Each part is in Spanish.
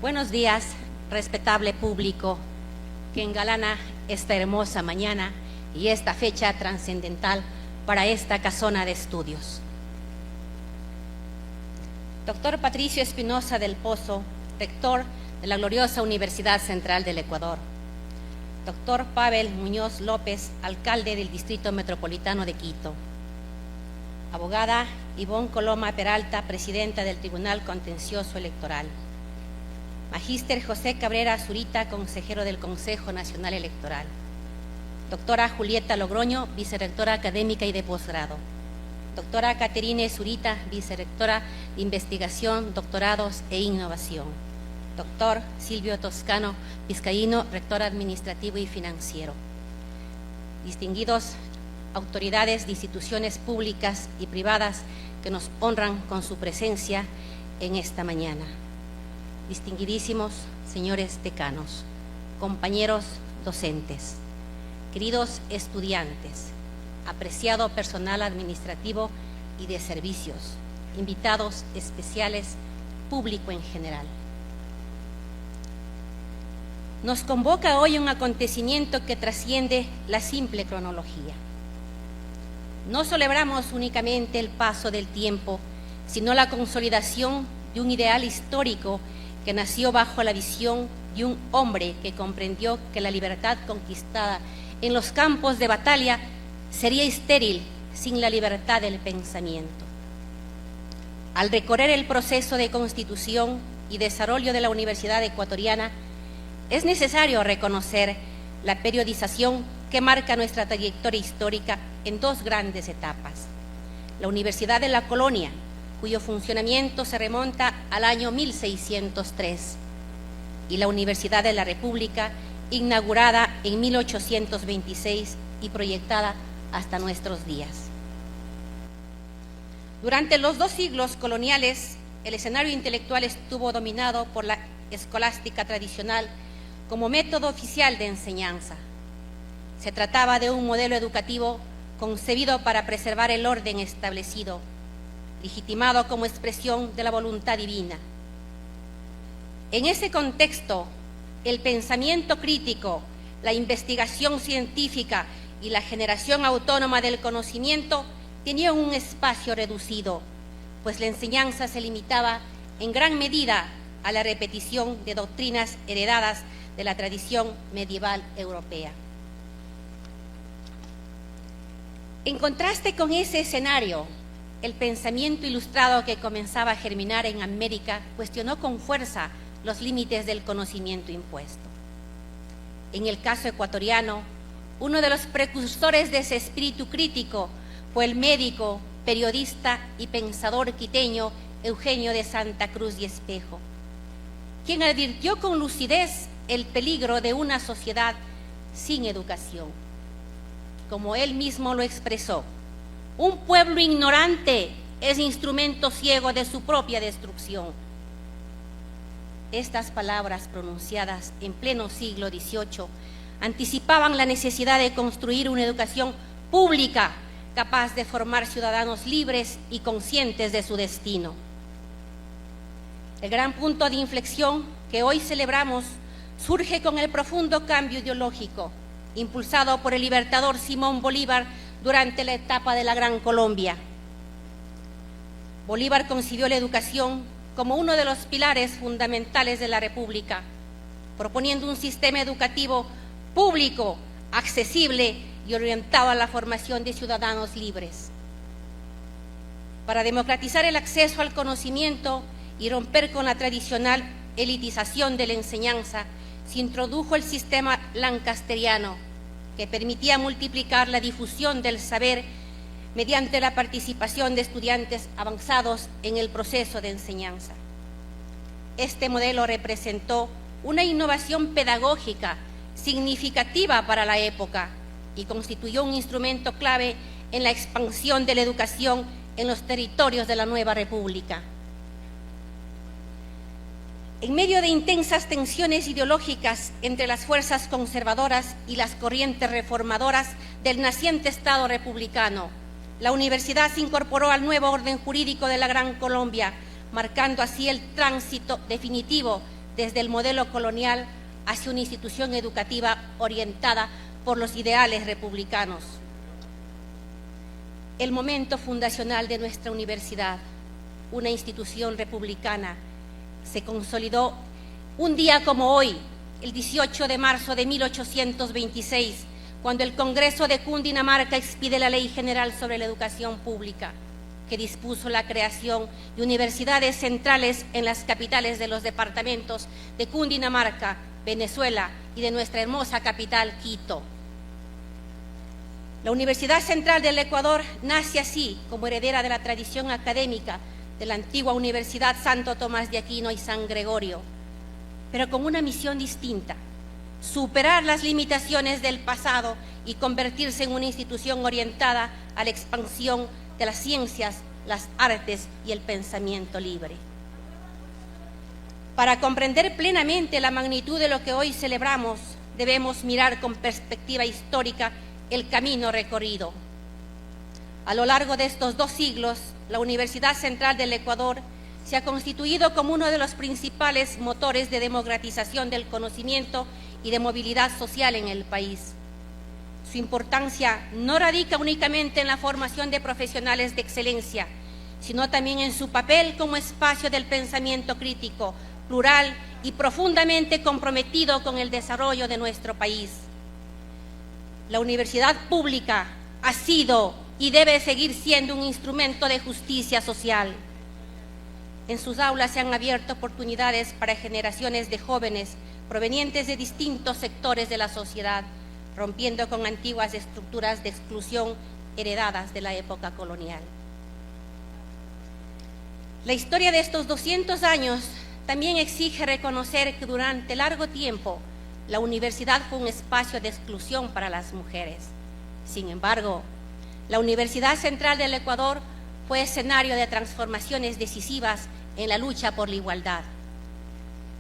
Buenos días, respetable público que engalana esta hermosa mañana y esta fecha trascendental para esta casona de estudios. Doctor Patricio Espinosa del Pozo, rector de la gloriosa Universidad Central del Ecuador. Doctor Pavel Muñoz López, alcalde del Distrito Metropolitano de Quito. Abogada Ivonne Coloma Peralta, presidenta del Tribunal Contencioso Electoral. Magíster José Cabrera Zurita, consejero del Consejo Nacional Electoral. Doctora Julieta Logroño, vicerrectora académica y de posgrado. Doctora Caterine Zurita, vicerrectora de Investigación, Doctorados e Innovación. Doctor Silvio Toscano Vizcaíno, rector administrativo y financiero. Distinguidos autoridades de instituciones públicas y privadas que nos honran con su presencia en esta mañana. Distinguidísimos señores decanos, compañeros docentes, queridos estudiantes, apreciado personal administrativo y de servicios, invitados especiales, público en general. Nos convoca hoy un acontecimiento que trasciende la simple cronología. No celebramos únicamente el paso del tiempo, sino la consolidación de un ideal histórico que nació bajo la visión de un hombre que comprendió que la libertad conquistada en los campos de batalla sería estéril sin la libertad del pensamiento. Al recorrer el proceso de constitución y desarrollo de la Universidad Ecuatoriana, es necesario reconocer la periodización que marca nuestra trayectoria histórica en dos grandes etapas. La Universidad de la Colonia, cuyo funcionamiento se remonta al año 1603, y la Universidad de la República, inaugurada en 1826 y proyectada hasta nuestros días. Durante los 2 siglos coloniales, el escenario intelectual estuvo dominado por la escolástica tradicional como método oficial de enseñanza. Se trataba de un modelo educativo concebido para preservar el orden establecido, legitimado como expresión de la voluntad divina. En ese contexto, el pensamiento crítico, la investigación científica y la generación autónoma del conocimiento tenían un espacio reducido, pues la enseñanza se limitaba en gran medida a la repetición de doctrinas heredadas de la tradición medieval europea. En contraste con ese escenario, el pensamiento ilustrado que comenzaba a germinar en América cuestionó con fuerza los límites del conocimiento impuesto. En el caso ecuatoriano, uno de los precursores de ese espíritu crítico fue el médico, periodista y pensador quiteño Eugenio de Santa Cruz y Espejo, quien advirtió con lucidez el peligro de una sociedad sin educación. Como él mismo lo expresó, un pueblo ignorante es instrumento ciego de su propia destrucción. Estas palabras pronunciadas en pleno siglo XVIII anticipaban la necesidad de construir una educación pública capaz de formar ciudadanos libres y conscientes de su destino. El gran punto de inflexión que hoy celebramos surge con el profundo cambio ideológico impulsado por el libertador Simón Bolívar durante la etapa de la Gran Colombia. Bolívar concibió la educación como uno de los pilares fundamentales de la República, proponiendo un sistema educativo público, accesible y orientado a la formación de ciudadanos libres. Para democratizar el acceso al conocimiento y romper con la tradicional elitización de la enseñanza, se introdujo el sistema lancasteriano, que permitía multiplicar la difusión del saber mediante la participación de estudiantes avanzados en el proceso de enseñanza. Este modelo representó una innovación pedagógica significativa para la época y constituyó un instrumento clave en la expansión de la educación en los territorios de la nueva República. En medio de intensas tensiones ideológicas entre las fuerzas conservadoras y las corrientes reformadoras del naciente Estado republicano, la universidad se incorporó al nuevo orden jurídico de la Gran Colombia, marcando así el tránsito definitivo desde el modelo colonial hacia una institución educativa orientada por los ideales republicanos. El momento fundacional de nuestra universidad, una institución republicana, se consolidó un día como hoy, el 18 de marzo de 1826, cuando el Congreso de Cundinamarca expide la Ley General sobre la Educación Pública, que dispuso la creación de universidades centrales en las capitales de los departamentos de Cundinamarca, Venezuela y de nuestra hermosa capital, Quito. La Universidad Central del Ecuador nace así como heredera de la tradición académica de la antigua Universidad Santo Tomás de Aquino y San Gregorio, pero con una misión distinta: superar las limitaciones del pasado y convertirse en una institución orientada a la expansión de las ciencias, las artes y el pensamiento libre. Para comprender plenamente la magnitud de lo que hoy celebramos, debemos mirar con perspectiva histórica el camino recorrido. A lo largo de estos 2 siglos, la Universidad Central del Ecuador se ha constituido como uno de los principales motores de democratización del conocimiento y de movilidad social en el país. Su importancia no radica únicamente en la formación de profesionales de excelencia, sino también en su papel como espacio del pensamiento crítico, plural y profundamente comprometido con el desarrollo de nuestro país. La universidad pública ha sido y debe seguir siendo un instrumento de justicia social. En sus aulas se han abierto oportunidades para generaciones de jóvenes provenientes de distintos sectores de la sociedad, rompiendo con antiguas estructuras de exclusión heredadas de la época colonial. La historia de estos 200 años también exige reconocer que durante largo tiempo la universidad fue un espacio de exclusión para las mujeres. Sin embargo, la Universidad Central del Ecuador fue escenario de transformaciones decisivas en la lucha por la igualdad.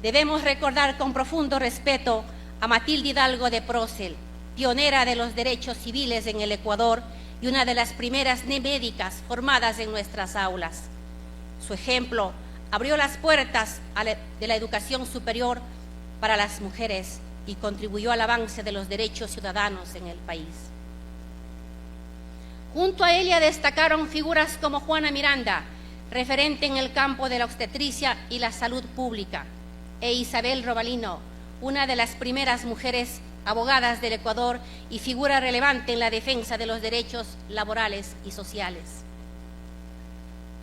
Debemos recordar con profundo respeto a Matilde Hidalgo de Procel, pionera de los derechos civiles en el Ecuador y una de las primeras médicas formadas en nuestras aulas. Su ejemplo abrió las puertas de la educación superior para las mujeres y contribuyó al avance de los derechos ciudadanos en el país. Junto a ella destacaron figuras como Juana Miranda, referente en el campo de la obstetricia y la salud pública, e Isabel Robalino, una de las primeras mujeres abogadas del Ecuador y figura relevante en la defensa de los derechos laborales y sociales.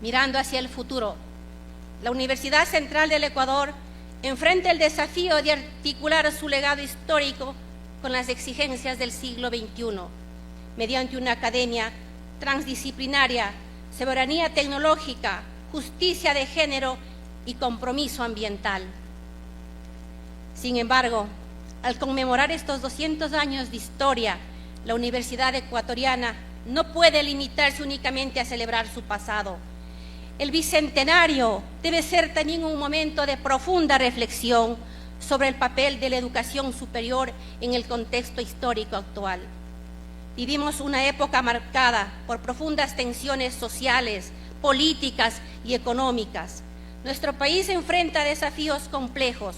Mirando hacia el futuro, la Universidad Central del Ecuador enfrenta el desafío de articular su legado histórico con las exigencias del siglo XXI, mediante una academia transdisciplinaria, soberanía tecnológica, justicia de género y compromiso ambiental. Sin embargo, al conmemorar estos 200 años de historia, la Universidad Ecuatoriana no puede limitarse únicamente a celebrar su pasado. El bicentenario debe ser también un momento de profunda reflexión sobre el papel de la educación superior en el contexto histórico actual. Vivimos una época marcada por profundas tensiones sociales, políticas y económicas. Nuestro país enfrenta desafíos complejos,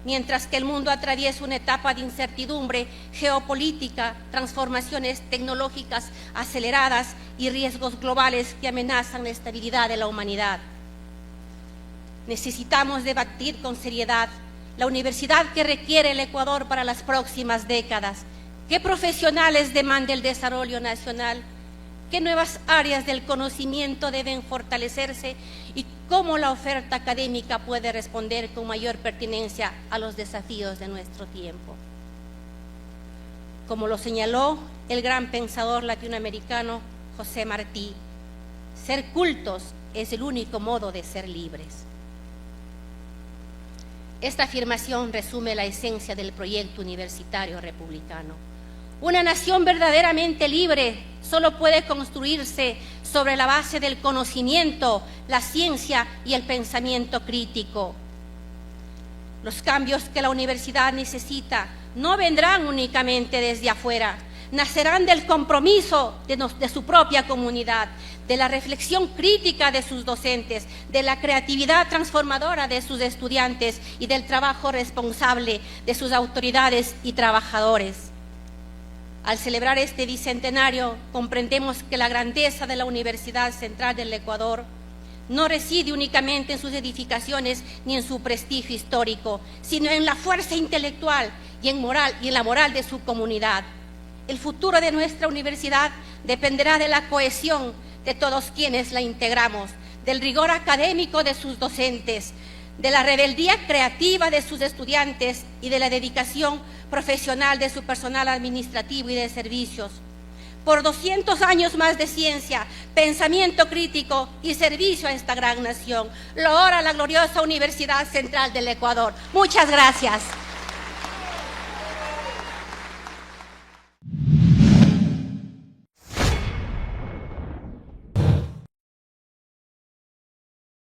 mientras que el mundo atraviesa una etapa de incertidumbre geopolítica, transformaciones tecnológicas aceleradas y riesgos globales que amenazan la estabilidad de la humanidad. Necesitamos debatir con seriedad la universidad que requiere el Ecuador para las próximas décadas. ¿Qué profesionales demanda el desarrollo nacional? ¿Qué nuevas áreas del conocimiento deben fortalecerse? ¿Y cómo la oferta académica puede responder con mayor pertinencia a los desafíos de nuestro tiempo? Como lo señaló el gran pensador latinoamericano José Martí, ser cultos es el único modo de ser libres. Esta afirmación resume la esencia del proyecto universitario republicano. Una nación verdaderamente libre solo puede construirse sobre la base del conocimiento, la ciencia y el pensamiento crítico. Los cambios que la universidad necesita no vendrán únicamente desde afuera, nacerán del compromiso de su propia comunidad, de la reflexión crítica de sus docentes, de la creatividad transformadora de sus estudiantes y del trabajo responsable de sus autoridades y trabajadores. Al celebrar este bicentenario, comprendemos que la grandeza de la Universidad Central del Ecuador no reside únicamente en sus edificaciones ni en su prestigio histórico, sino en la fuerza intelectual y en la moral de su comunidad. El futuro de nuestra universidad dependerá de la cohesión de todos quienes la integramos, del rigor académico de sus docentes, de la rebeldía creativa de sus estudiantes y de la dedicación profesional de su personal administrativo y de servicios. Por 200 años más de ciencia, pensamiento crítico y servicio a esta gran nación, lo ora la gloriosa Universidad Central del Ecuador. Muchas gracias.